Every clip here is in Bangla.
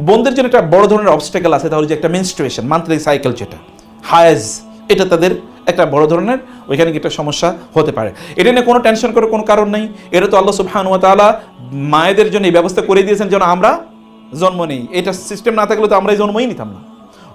বোনদের জন্য একটা বড় ধরনের অবস্টেকেল আছে, তাহলে যে একটা মেনস্ট্রুয়েশন মান্থলি সাইকেল, যেটা হায়েজ, এটা তাদের একটা বড় ধরনের ওইখানে একটা সমস্যা হতে পারে। এটা নিয়ে কোনো টেনশন করার কোনো কারণ নেই। এটা তো আল্লাহ সুবহানাহু ওয়া তাআলা মায়েদের জন্য এই ব্যবস্থা করে দিয়েছেন যেন আমরা জন্ম নেই। এটা সিস্টেম না থাকলে তো আমরাই জন্মই নিতাম না।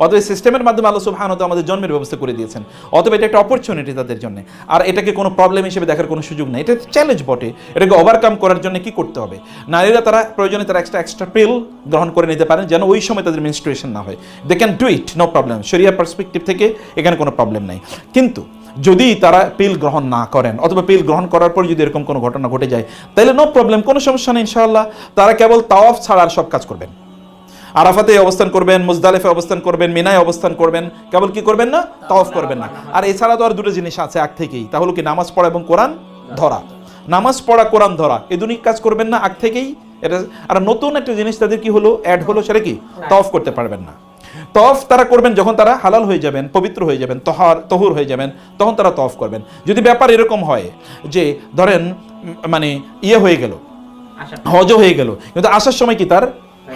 অতএব সিস্টেমের মাধ্যমে আল্লাহ সুবহানাহু ওয়া তাআলা আমাদের জন্মের ব্যবস্থা করে দিয়েছেন। অতএব এটা একটা অপরচুনিটি তাদের জন্য, আর এটাকে কোনো প্রবলেম হিসেবে দেখার কোনো সুযোগ নেই। এটা চ্যালেঞ্জ বটে। এটাকে ওভারকাম করার জন্য কি করতে হবে? নারীরা তারা প্রয়োজনে তারা এক্সট্রা পিল গ্রহণ করে নিতে পারেন যেন ওই সময় তাদের মেনস্ট্রুয়েশন না হয়। They can do it, no problem. শরিয়া পার্সপেক্টিভ থেকে এখানে কোনো প্রবলেম নাই। কিন্তু যদি তারা পিল গ্রহণ না করেন অথবা পিল গ্রহণ করার পর যদি এরকম কোনো ঘটনা ঘটে যায়, তাহলে নো প্রবলেম, কোনো সমস্যা নেই ইনশাআল্লাহ। তারা কেবল তাওয়াফ ছাড়া আর সব কাজ করবেন। আরাফাতে অবস্থান করবেন, মুজদালিফে অবস্থান করবেন, মিনায় অবস্থান করবেন, কেবল কি করবেন না? তাওয়াফ করবেন না। আর এছাড়া তো আর দুটো জিনিস আছে আগ থেকেই, তাহলে কি নামাজ পড়া এবং কোরআন ধরা। নামাজ পড়া, কোরআন ধরা, এই দুই কাজ করবেন না আগ থেকেই। এটা আর নতুন একটা জিনিস তাদের কি হলো, অ্যাড হলো, সেটা কি? তাওয়াফ করতে পারবেন না। তওয়াফ তারা করবেন যখন তারা হালাল হয়ে যাবেন, পবিত্র হয়ে যাবেন, তহুর হয়ে যাবেন, তখন তারা তওয়াফ করবেন। যদি ব্যাপার এরকম হয় যে ধরেন মানে হয়ে গেল, হজও হয়ে গেল, কিন্তু আসার সময় কি তার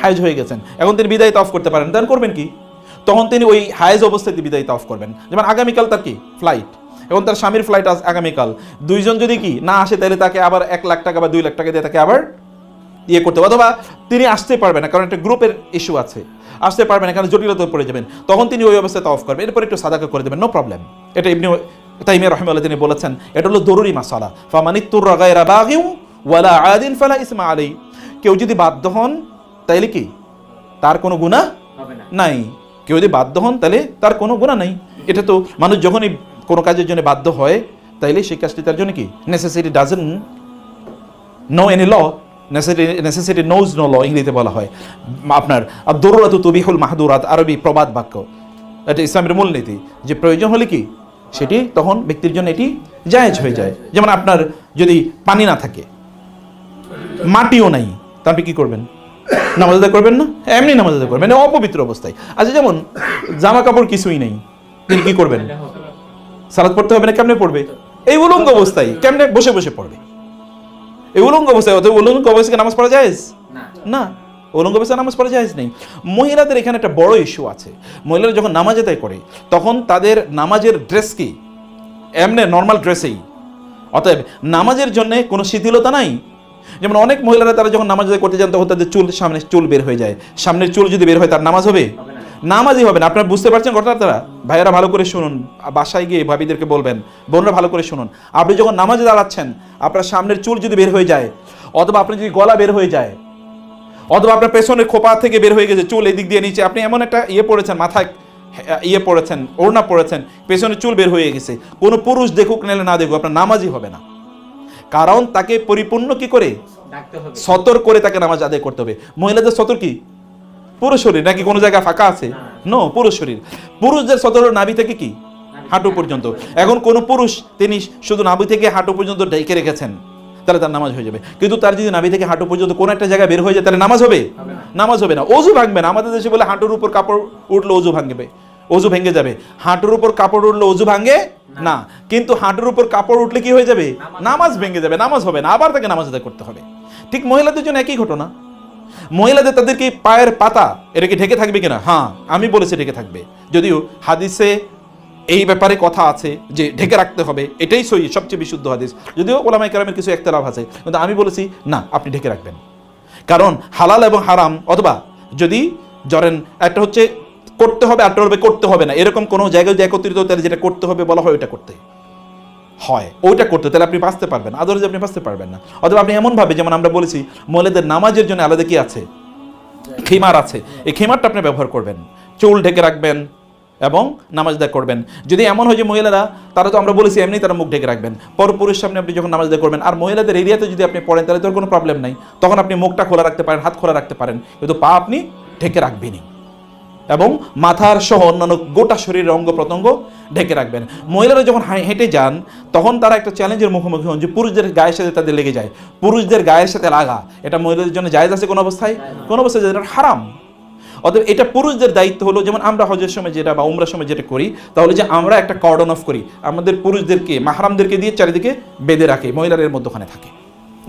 হায়েজ হয়ে গেছেন, এখন তিনি বিদায় তাওয়াফ করতে পারেন, তখন করবেন কি? তখন তিনি ওই হায়েজ অবস্থায় বিদায় তাওয়াফ করবেন। যেমন আগামীকাল তার কি ফ্লাইট, এখন তার স্বামীর ফ্লাইট আগামীকাল, দুইজন যদি কি না আসে তাহলে তাকে আবার 1 লাখ টাকা বা 2 লাখ টাকা দিয়ে তাকে আবার করতে হবে। অথবা তিনি আসতে পারবেন না, কারণ একটা গ্রুপের ইস্যু আছে, আসতে পারবেন না, কারণ জটিলতা পড়ে যাবেন, তখন তিনি ওই অবস্থায় তাওয়াফ করবেন, এরপর একটু সাদাকা করে দেবেন, নো প্রবলেম। এটা ইবনে তাইমিয়া রাহিমাহুল্লাহ তিনি বলেছেন এটা হলো জরুরি মাসালা। ফামানিত্তুররা গায়রা বাগিউ ওয়ালা আদিন ফালা ইসমা আলাইহি। কেউ যদি বাধ্য হন তাইলে কি তার কোনো গুনাহ নাই। কেউ যদি বাধ্য হন তাহলে তার কোনো গুনাহ নাই। এটা তো মানুষ যখনই কোনো কাজের জন্য বাধ্য হয় তাইলে সেই কাজটি তার জন্য কি necessity doesn't know any law, necessity knows no law ইংরেজিতে বলা হয়। আপনার আদ-দুরুরাতু তুবিহুল মাহদুরাত, আরবি প্রবাদ বাক্য, এটা ইসলামের মূলনীতি যে প্রয়োজন হলে কি সেটি তখন ব্যক্তির জন্য এটি জায়েজ হয়ে যায়। যেমন আপনার যদি পানি না থাকে, মাটিও নাই, তা আপনি কি করবেন? নামাজ আদায় করবেন না? এমনি নামাজ আদায় করবেন অপবিত্র অবস্থায়। আচ্ছা, যেমন জামা কাপড় কিছুই নেই, তিনি কি করবেন? সালাত পড়তে হবে না, কেমনে পড়বে? এই উলঙ্গ অবস্থায় কেমনে বসে বসে পড়বে? এই উলঙ্গ অবস্থায়, অথবা উলঙ্গ অবস্থায় নামাজ পড়া জায়েজ না। উলঙ্গ অবস্থায় নামাজ পড়া জায়েজ নেই। মহিলাদের এখানে একটা বড় ইস্যু আছে। মহিলারা যখন নামাজ আদায় করে তখন তাদের নামাজের ড্রেস কি এমনি নর্মাল ড্রেসেই, অতএব নামাজের জন্য কোনো শিথিলতা নাই। যেমন অনেক মহিলারা তারা যখন নামাজ আদায় করতে যান তখন তাদের সামনে চুল বের হয়ে যায়। সামনের চুল যদি বের হয় তার নামাজ হবে? নামাজই হবে না। আপনারা বুঝতে পারছেন ঘটনা? তারা ভাইয়েরা ভালো করে শুনুন, বাসায় গিয়ে ভাবিদেরকে বলবেন, বোনরা ভালো করে শুনুন। আপনি যখন নামাজে দাঁড়াচ্ছেন আপনার সামনের চুল যদি বের হয়ে যায়, অথবা আপনার যদি গলা বের হয়ে যায়, অথবা আপনার পেছনের খোপা থেকে বের হয়ে গেছে চুল এদিক দিয়ে নিচে, আপনি এমন একটা পড়েছেন, মাথায় পড়েছেন, ওড়না পড়েছেন, পেছনের চুল বের হয়ে গেছে, কোনো পুরুষ দেখুক নাহলে না দেখুক, আপনার নামাজই হবে না। কারণ তাকে পরিপূর্ণ কি করে সতর করে তাকে নামাজ আদায় করতে হবে। মহিলাদের সতর কি পুরো শরীর নাকি কোনো জায়গায় ফাঁকা আছে? নো, পুরো শরীর। পুরুষদের সতর নাভি থেকে কি হাঁটু পর্যন্ত। এখন কোন পুরুষ তিনি শুধু নাভি থেকে হাঁটু পর্যন্ত ঢেকে রেখেছেন, তাহলে তার নামাজ হয়ে যাবে। কিন্তু তার যদি নাভি থেকে হাঁটু পর্যন্ত কোনো একটা জায়গায় বের হয়ে যায় তাহলে নামাজ হবে? নামাজ হবে না। অজু ভাঙবে না। আমাদের দেশে বলে হাঁটুর উপর কাপড় উঠলে অজু ভাঙবে, অজু ভেঙে যাবে। হাঁটুর উপর কাপড় উঠলে অজু ভাঙে না, কিন্তু হাঁটুর উপর কাপড় উঠলে কি হয়ে যাবে? নামাজ ভেঙে যাবে, নামাজ হবে না, আবার তাকে নামাজ আদায় করতে হবে। ঠিক মহিলাদের জন্য একই ঘটনা। মহিলাদের তাদের কি পায়ের পাতা এটা কি ঢেকে থাকবে কিনা? হ্যাঁ, আমি বলেছি ঢেকে থাকবে, যদিও হাদিসে এই ব্যাপারে কথা আছে যে ঢেকে রাখতে হবে, এটাই সহি, সবচেয়ে বিশুদ্ধ হাদিস। যদিও ওলামায়ে কেরামের কিছু ইখতিলাফ আছে, কিন্তু আমি বলেছি না, আপনি ঢেকে রাখবেন। কারণ হালাল এবং হারাম, অথবা যদি ধরেন একটা হচ্ছে করতে হবে, আটটা হবে করতে হবে না, এরকম কোনো জায়গায় যে একত্রিত তাহলে যেটা করতে হবে বলা হয় ওইটা করতে হয়, ওইটা করতে, তাহলে আপনি বাঁচতে পারবেন, আদারওয়াইজ আপনি বাঁচতে পারবেন না। অথবা আপনি এমনভাবে, যেমন আমরা বলেছি মহিলাদের নামাজের জন্য আলাদা কি আছে, খিমার আছে, এই খিমারটা আপনি ব্যবহার করবেন, চুল ঢেকে রাখবেন এবং নামাজ আদায় করবেন। যদি এমন হয় যে মহিলারা, তারা তো আমরা বলেছি এমনি তারা মুখ ঢেকে রাখবেন, পরপুরুষ সামনে আপনি যখন নামাজ আদায় করবেন আর মহিলাদের এরিয়াতে যদি আপনি পড়েন তাহলে তোর কোনো প্রবলেম নাই, তখন আপনি মুখটা খোলা রাখতে পারেন, হাত খোলা রাখতে পারেন, কিন্তু পা আপনি ঢেকে রাখবেনই এবং মাথার সহ অন্যান্য গোটা শরীরের অঙ্গ প্রত্যঙ্গ ঢেকে রাখবেন। মহিলারা যখন হেঁটে যান তখন তারা একটা চ্যালেঞ্জের মুখোমুখি হন যে পুরুষদের গায়ের সাথে তাদের লেগে যায়। পুরুষদের গায়ের সাথে লাগা এটা মহিলাদের জন্য জায়েজ আছে কোনো অবস্থায়? কোনো অবস্থায় এটা হারাম। অতএব এটা পুরুষদের দায়িত্ব হলো, যেমন আমরা হজের সময় যেটা বা উমরার সময় যেটা করি, তাহলে যে আমরা একটা কর্ডন অফ করি, আমাদের পুরুষদেরকে মাহরামদেরকে দিয়ে চারিদিকে বেঁধে রাখি, মহিলাদের মধ্যখানে থাকে।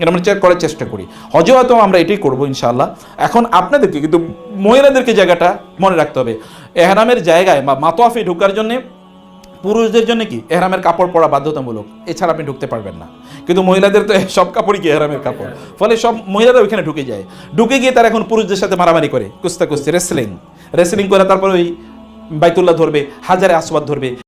এটা আমরা চেক করার চেষ্টা করি। হজে হয়তো আমরা এটাই করবো ইনশাআল্লাহ। এখন আপনাদেরকে কিন্তু মহিলাদেরকে জায়গাটা মনে রাখতে হবে, এহরামের জায়গায় বা মাতোয়াফে ঢোকার জন্যে পুরুষদের জন্য কি এহরামের কাপড় পরা বাধ্যতামূলক, এছাড়া আপনি ঢুকতে পারবেন না। কিন্তু মহিলাদের তো সব কাপড়ই কি এহরামের কাপড়, ফলে সব মহিলারা ওইখানে ঢুকে যায়, ঢুকে গিয়ে তারা এখন পুরুষদের সাথে মারামারি করে, কুস্তাকুস্তি, রেসলিং করে তারপর ওই বাইতুল্লাহ ধরবে, হাজারে আসওয়াদ ধরবে।